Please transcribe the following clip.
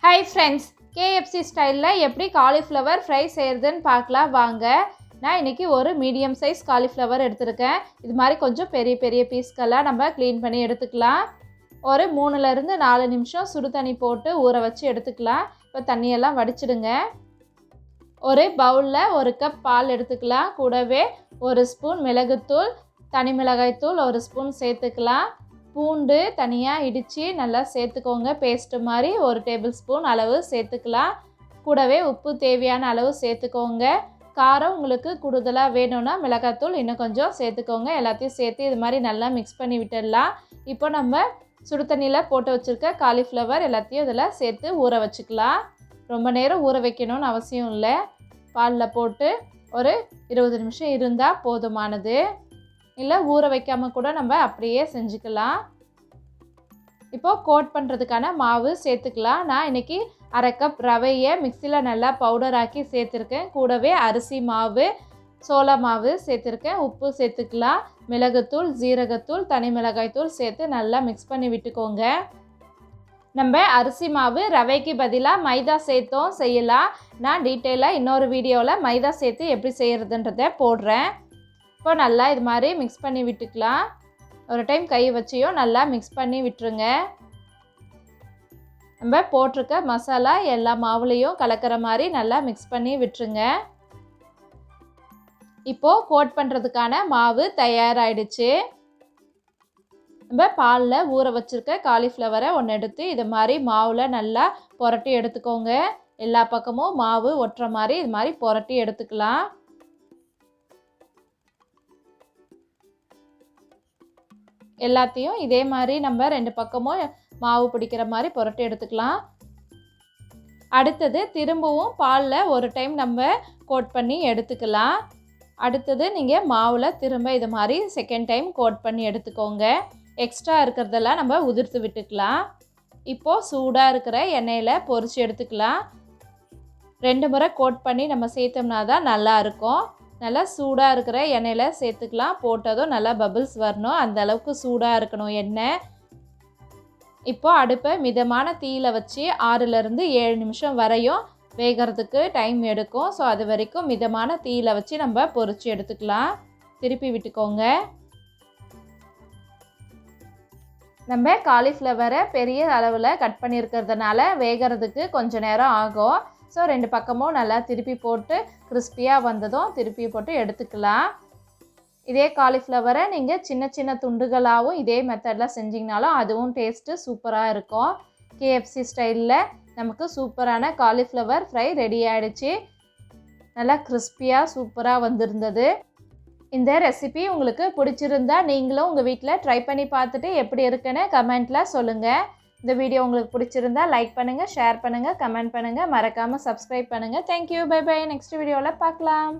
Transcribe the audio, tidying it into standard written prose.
Hi friends, KFC ஸ்டைலில் எப்படி cauliflower fry செய்கிறதுன்னு பார்க்கலாம் வாங்க. நான் இன்றைக்கி ஒரு மீடியம் சைஸ் காலிஃப்ளவர் எடுத்திருக்கேன். இது மாதிரி கொஞ்சம் பெரிய பெரிய பீஸ்கெல்லாம் நம்ம க்ளீன் பண்ணி எடுத்துக்கலாம். ஒரு 3லேருந்து 4 நிமிஷம் சுடு தண்ணி போட்டு ஊற வச்சு எடுத்துக்கலாம். இப்போ தண்ணியெல்லாம் வடிச்சிடுங்க. ஒரு பவுலில் 1 கப் பால் எடுத்துக்கலாம். கூடவே 1 ஸ்பூன் மிளகுத்தூள், தனி மிளகாய்த்தூள் 1 ஸ்பூன் சேர்த்துக்கலாம். பூண்டு தனியாக இடித்து நல்லா சேர்த்துக்கோங்க. பேஸ்ட்டு மாதிரி 1 டேபிள் ஸ்பூன் அளவு சேர்த்துக்கலாம். கூடவே உப்பு தேவையான அளவு சேர்த்துக்கோங்க. காரம் உங்களுக்கு கூடுதலாக வேணும்னா மிளகாத்தூள் இன்னும் கொஞ்சம் சேர்த்துக்கோங்க. எல்லாத்தையும் சேர்த்து இது மாதிரி நல்லா மிக்ஸ் பண்ணி விட்டுடலாம். இப்போ நம்ம சுடு தண்ணியில் போட்டு வச்சுருக்க காலிஃப்ளவர் எல்லாத்தையும் இதில் சேர்த்து ஊற வச்சுக்கலாம். ரொம்ப நேரம் ஊற வைக்கணும்னு அவசியம் இல்லை. பாலில் போட்டு ஒரு 20 நிமிஷம் இருந்தால் போதுமானது. இல்லை ஊற வைக்காமல் கூட நம்ம அப்படியே செஞ்சுக்கலாம். இப்போது கோட் பண்ணுறதுக்கான மாவு சேர்த்துக்கலாம். நான் இன்றைக்கி 1/2 கப் ரவையை மிக்சியில் நல்லா பவுடர் ஆக்கி சேர்த்துருக்கேன். கூடவே அரிசி மாவு, சோள மாவு சேர்த்துருக்கேன். உப்பு சேர்த்துக்கலாம். மிளகுத்தூள், ஜீரகத்தூள், தனி மிளகாய்த்தூள் சேர்த்து நல்லா மிக்ஸ் பண்ணி விட்டுக்கோங்க. நம்ம அரிசி மாவு ரவைக்கு பதிலாக மைதா சேர்த்தும் செய்யலாம். நான் டீட்டெயிலாக இன்னொரு வீடியோவில் மைதா சேர்த்து எப்படி செய்கிறதுன்றதை போடுறேன். இப்போ நல்லா இது மாதிரி மிக்ஸ் பண்ணி விட்டுக்கலாம். ஒரு டைம் கை வச்சியும் நல்லா மிக்ஸ் பண்ணி விட்டுருங்க. நம்ம போட்டிருக்க மசாலா எல்லா மாவுலேயும் கலக்கிற மாதிரி நல்லா மிக்ஸ் பண்ணி விட்டுருங்க. இப்போது கோட் பண்ணுறதுக்கான மாவு தயாராகிடுச்சு. நம்ம பாலில் ஊற வச்சுருக்க காலிஃப்ளவரை ஒன்று எடுத்து இது மாதிரி மாவில் நல்லா புரட்டி எடுத்துக்கோங்க. எல்லா பக்கமும் மாவு ஒட்டுற மாதிரி இது மாதிரி புரட்டி எடுத்துக்கலாம். எல்லாத்தையும் இதே மாதிரி நம்ம 2 பக்கமும் மாவு பிடிக்கிற மாதிரி புரட்டி எடுத்துக்கலாம். அடுத்தது திரும்பவும் பாலில் ஒரு டைம் நம்ம கோட் பண்ணி எடுத்துக்கலாம். அடுத்தது நீங்கள் மாவில் திரும்ப இது மாதிரி செகண்ட் டைம் கோட் பண்ணி எடுத்துக்கோங்க. எக்ஸ்ட்ரா இருக்கிறதெல்லாம் நம்ம உதிர்த்து விட்டுக்கலாம். இப்போது சூடாக இருக்கிற எண்ணெயில் பொரித்து எடுத்துக்கலாம். 2 முறை கோட் பண்ணி நம்ம சேர்த்தோம்னா தான் நல்லாயிருக்கும். நல்லா சூடாக இருக்கிற எண்ணெயில் சேர்த்துக்கலாம். போட்டதும் நல்லா பபிள்ஸ் வரணும், அந்த அளவுக்கு சூடாக இருக்கணும் எண்ணெய். இப்போது அடுப்பை மிதமான தீயில் வச்சு 6லேருந்து 7 நிமிஷம் வரையும் வேகிறதுக்கு டைம் எடுக்கும். ஸோ அது வரைக்கும் மிதமான தீயில் வச்சு நம்ம பொரித்து எடுத்துக்கலாம். திருப்பி விட்டுக்கோங்க. நம்ம காலிஃப்ளவரை பெரிய அளவில் கட் பண்ணியிருக்கிறதுனால வேகிறதுக்கு கொஞ்சம் நேரம் ஆகும். ஸோ 2 பக்கமும் நல்லா திருப்பி போட்டு கிறிஸ்பியாக வந்ததும் திருப்பி போட்டு எடுத்துக்கலாம். இதே காலிஃப்ளவரை நீங்கள் சின்ன சின்ன துண்டுகளாகவும் இதே மெத்தடில் செஞ்சிங்கனாலும் அதுவும் டேஸ்ட்டு சூப்பராக இருக்கும். கேஎஃப்சி ஸ்டைலில் நமக்கு சூப்பரான காலிஃப்ளவர் ஃப்ரை ரெடி ஆகிடுச்சு. நல்லா கிறிஸ்பியாக சூப்பராக வந்திருந்தது. இந்த ரெசிபி உங்களுக்கு பிடிச்சிருந்தா நீங்களும் உங்கள் வீட்டில் ட்ரை பண்ணி பார்த்துட்டு எப்படி இருக்குன்னு கமெண்ட்டில் சொல்லுங்கள். இந்த வீடியோ உங்களுக்கு பிடிச்சிருந்தா லைக் பண்ணுங்கள், ஷேர் பண்ணுங்கள், கமெண்ட் பண்ணுங்கள், மறக்காமல் சப்ஸ்கிரைப் பண்ணுங்கள். Thank you, by by. நெக்ஸ்ட் வீடியோவில் பார்க்கலாம்.